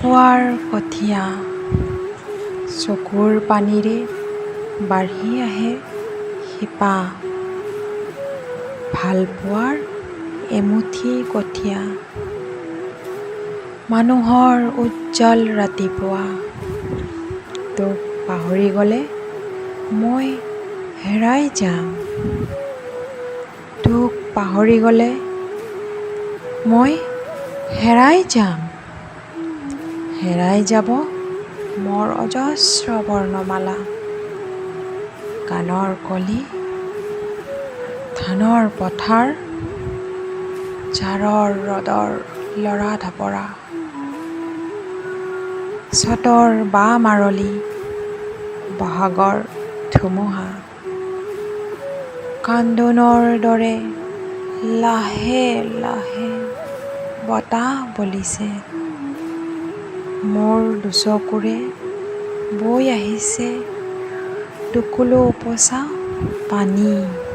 ভালপোৱাৰ কঠীয়া চকুৰ পানীৰে বাঢ়ি আহে শিপা। ভালপোৱাৰ এমুঠি কঠীয়া মানুহৰ উজ্জ্বল ৰাতিপুৱা। তোক পাহৰি গ'লে মই হেৰাই যাম। তোক পাহৰি গ'লে মই হেৰাই যাম। হেৰাই যাব মোৰ অজস্ৰ বৰ্ণমালা। গানৰ কলি, ধানৰ পথাৰ, জাৰৰ ৰ'দৰ লৰা ঢাপৰা। চ'তৰ বাঁ মাৰলি, বহাগৰ ধুমুহা। কান্দোনৰ দৰে লাহে লাহে বতাহ বলিছে। মোৰ দুচকুৰে বৈ আহিছে টুকুলো উপচা পানী।